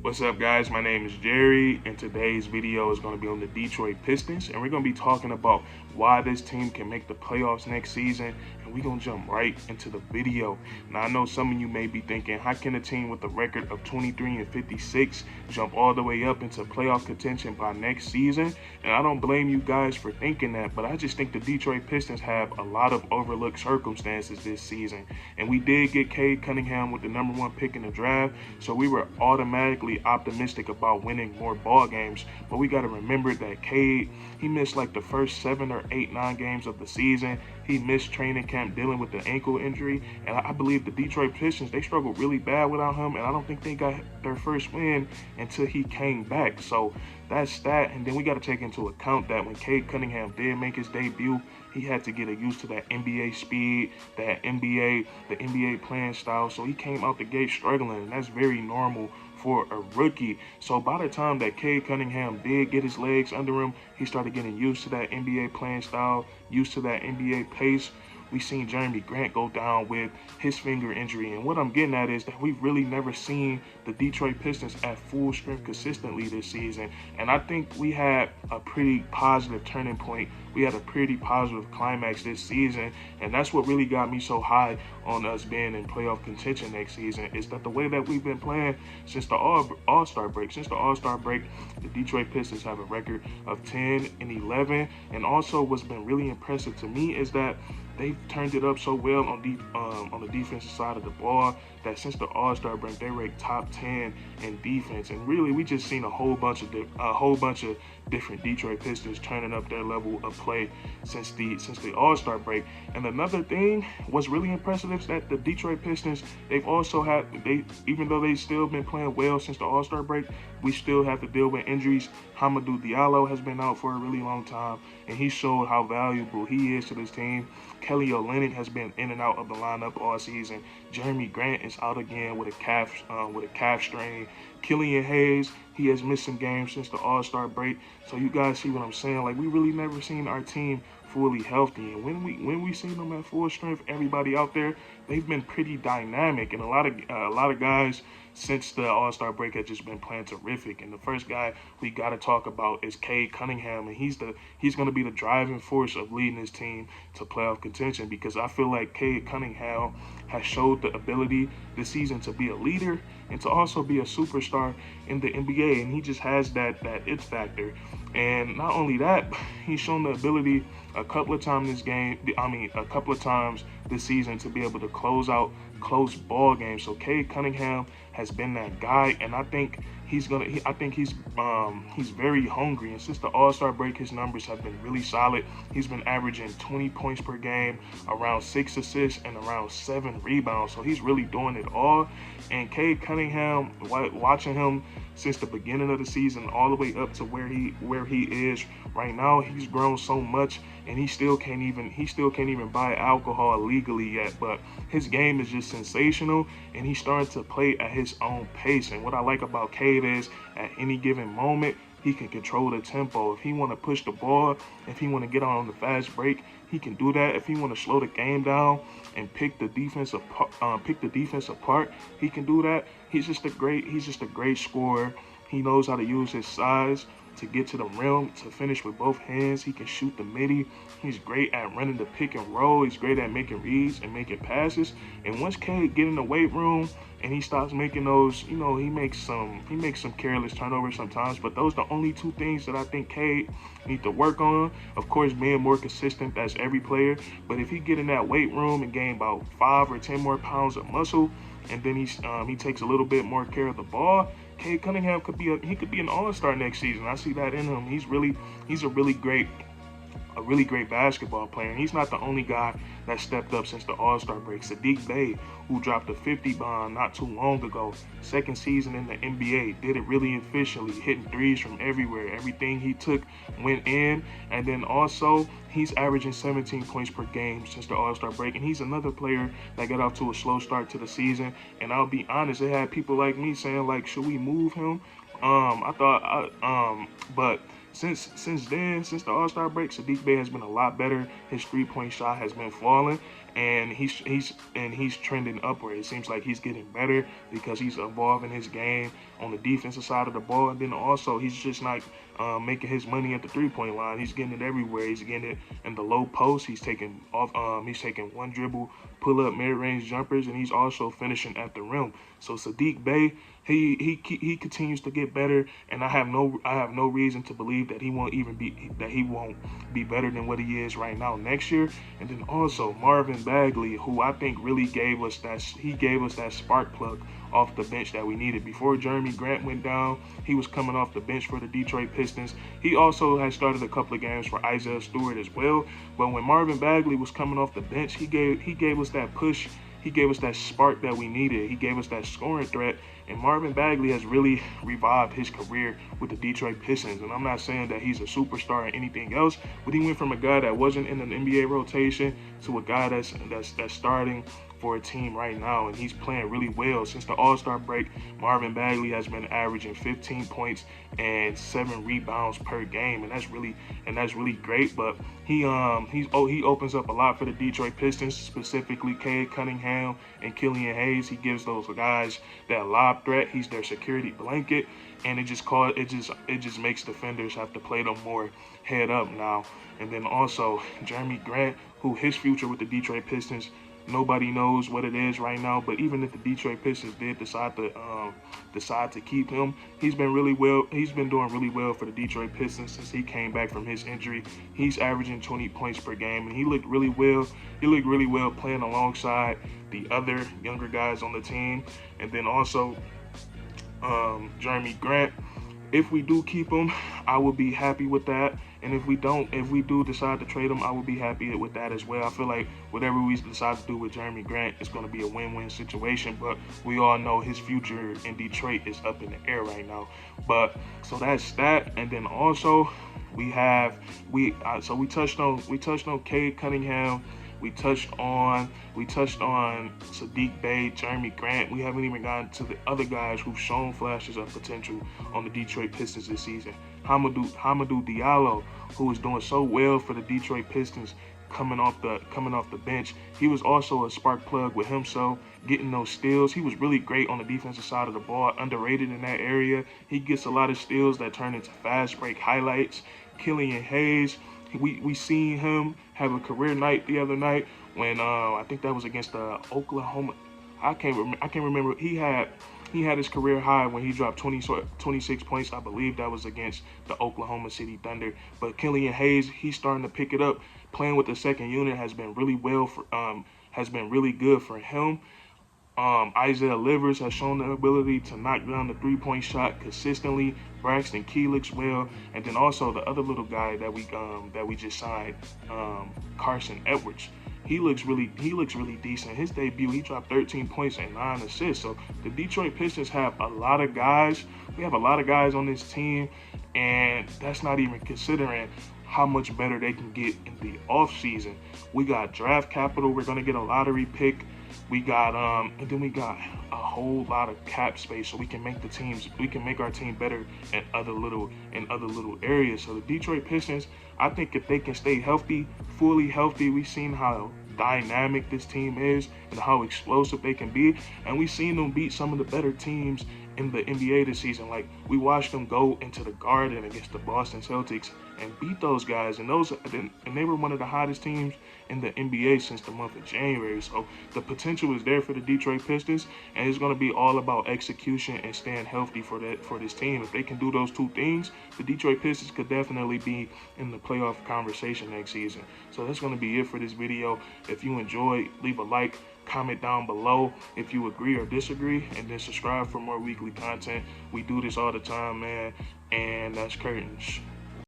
What's up, guys? My name is Jerry, and today's video is going to be on the Detroit Pistons, and we're going to be talking about why this team can make the playoffs next season, and we're going to jump right into the video. Now, I know some of you may be thinking, how can a team with a record of 23-56 jump all the way up into playoff contention by next season? And I don't blame you guys for thinking that, but I just think the Detroit Pistons have a lot of overlooked circumstances this season, and we did get Cade Cunningham with the #1 pick in the draft, so we were automatically optimistic about winning more ball games. But we got to remember that Cade, he missed like the first 7 or 8, 9 games of the season. He missed training camp dealing with the ankle injury, and I believe the Detroit Pistons, they struggled really bad without him, and I don't think they got their first win until he came back. So that's that. And then we got to take into account that when Cade Cunningham did make his debut, he had to get used to that NBA speed, the NBA playing style. So he came out the gate struggling, and that's very normal for a rookie. So by the time that Cade Cunningham did get his legs under him, he started getting used to that NBA playing style, used to that NBA pace. We seen Jeremy Grant go down with his finger injury. And what I'm getting at is that we've really never seen the Detroit Pistons at full strength consistently this season. And I think we had a pretty positive turning point. We had a pretty positive climax this season. And that's what really got me so high on us being in playoff contention next season, is that the way that we've been playing since the All-Star break. Since the All-Star break, the Detroit Pistons have a record of 10-11. And also what's been really impressive to me is that they've turned it up so well on the defensive side of the ball that since the All-Star break, they ranked top 10 in defense. And really, we just seen a whole bunch of different Detroit Pistons turning up their level of play since the All-Star break. And another thing was really impressive is that the Detroit Pistons, even though they've still been playing well since the All-Star break, we still have to deal with injuries. Hamidou Diallo has been out for a really long time, and he showed how valuable he is to this team. Kelly Olynyk has been in and out of the lineup all season. Jeremy Grant is out again with a calf strain. Killian Hayes, he has missed some games since the All-Star break. So you guys see what I'm saying? Like, we really never seen our team fully healthy, and when we seen them at full strength, everybody out there, they've been pretty dynamic, and a lot of guys since the All-Star break have just been playing terrific. And the first guy we got to talk about is Cade Cunningham, and he's going to be the driving force of leading his team to playoff contention, because I feel like Cade Cunningham has showed the ability this season to be a leader and to also be a superstar in the NBA, and he just has that it factor. And not only that, he's shown the ability a couple of times this season to be able to close ball games. So Cade Cunningham has been that guy, and I think he's very hungry. And since the All-Star break, his numbers have been really solid. He's been averaging 20 points per game, around 6 assists, and around 7 rebounds. So he's really doing it all. And Cade Cunningham, watching him since the beginning of the season all the way up to where he is right now, he's grown so much, and he still can't even buy alcohol legally yet. But his game is just sensational, and he's starting to play at his own pace. And what I like about Cade is, at any given moment, he can control the tempo. If he want to push the ball, if he want to get on the fast break, he can do that. If he want to slow the game down and pick the defense apart, he can do that. He's just a great scorer. He knows how to use his size to get to the rim, to finish with both hands. He can shoot the midi. He's great at running the pick and roll. He's great at making reads and making passes. And once Cade get in the weight room and he stops making those, he makes some careless turnovers sometimes, but those are the only 2 things that I think Cade need to work on. Of course, being more consistent, that's every player, but if he get in that weight room and gain about 5 or 10 more pounds of muscle, and then he takes a little bit more care of the ball, Cade Cunningham could be an all-star next season. I see that in him. He's a really great basketball player. And he's not the only guy that stepped up since the All-Star break. Saddiq Bey, who dropped a 50 bomb not too long ago, second season in the NBA, did it really efficiently, hitting threes from everywhere. Everything he took went in. And then also, he's averaging 17 points per game since the All-Star break. And he's another player that got off to a slow start to the season. And I'll be honest, it had people like me saying, like, should we move him? But since then, since the All-Star break, Saddiq Bey has been a lot better. His three-point shot has been falling, and he's trending upward. It seems like he's getting better because he's evolving his game on the defensive side of the ball, and then also he's just not making his money at the three-point line. He's getting it everywhere. He's getting it in the low post. He's taking off. He's taking one dribble, pull-up, mid-range jumpers, and he's also finishing at the rim. So Saddiq Bey, he continues to get better, and I have no reason to believe that he won't be better than what he is right now next year. And then also Marvin Bagley, who I think really gave us that spark plug off the bench that we needed. Before Jeremy Grant went down, he was coming off the bench for the Detroit Pistons. He also has started a couple of games for Isaiah Stewart as well. But when Marvin Bagley was coming off the bench, he gave us that push. He gave us that spark that we needed. He gave us that scoring threat. And Marvin Bagley has really revived his career with the Detroit Pistons. And I'm not saying that he's a superstar or anything else, but he went from a guy that wasn't in an NBA rotation to a guy that's starting for a team right now, and he's playing really well. Since the All-Star break, Marvin Bagley has been averaging 15 points and 7 rebounds per game, and that's really great. But he opens up a lot for the Detroit Pistons, specifically Cade Cunningham and Killian Hayes. He gives those guys that lob threat. He's their security blanket, and it just makes defenders have to play them more head up now. And then also Jeremy Grant, who his future with the Detroit Pistons, nobody knows what it is right now, but even if the Detroit Pistons did decide to keep him, he's been doing really well for the Detroit Pistons since he came back from his injury. He's averaging 20 points per game, and he looked really well. He looked really well playing alongside the other younger guys on the team. And then also Jeremy Grant, if we do keep him, I will be happy with that. And if we do decide to trade him, I will be happy with that as well. I feel like whatever we decide to do with Jeremy Grant is going to be a win-win situation. But we all know his future in Detroit is up in the air right now. But so that's that. And then also we touched on Cade Cunningham. We touched on Saddiq Bey, Jeremy Grant. We haven't even gotten to the other guys who've shown flashes of potential on the Detroit Pistons this season. Hamidou Diallo, who is doing so well for the Detroit Pistons, coming off the bench. He was also a spark plug with himself, getting those steals. He was really great on the defensive side of the ball, underrated in that area. He gets a lot of steals that turn into fast break highlights. Killian Hayes, we seen him have a career night the other night when I think that was against the Oklahoma. I can't remember. He had his career high when he dropped 26 points. I believe that was against the Oklahoma City Thunder. But Killian Hayes, he's starting to pick it up. Playing with the second unit has been really good for him. Isaiah Livers has shown the ability to knock down the three-point shot consistently. Braxton Key looks well, and then also the other little guy that we just signed, Carson Edwards. He looks really decent. His debut, he dropped 13 points and 9 assists. So the Detroit Pistons have a lot of guys. We have a lot of guys on this team, and that's not even considering how much better they can get in the offseason. We got draft capital. We're gonna get a lottery pick. We got and then we got a whole lot of cap space, so we can make our team better in other little areas. So the Detroit Pistons, I think if they can stay healthy, fully healthy, we've seen how dynamic this team is and how explosive they can be, and we've seen them beat some of the better teams in the NBA this season. Like, we watched them go into the Garden against the Boston Celtics and beat those guys, and they were one of the hottest teams in the NBA since the month of January. So the potential is there for the Detroit Pistons, and it's going to be all about execution and staying healthy for this team. If they can do those two things, the Detroit Pistons could definitely be in the playoff conversation next season. So that's going to be it for this video. If you enjoyed, leave a like, comment down below if you agree or disagree, and then subscribe for more weekly content. We do this all the time, man, and that's curtains.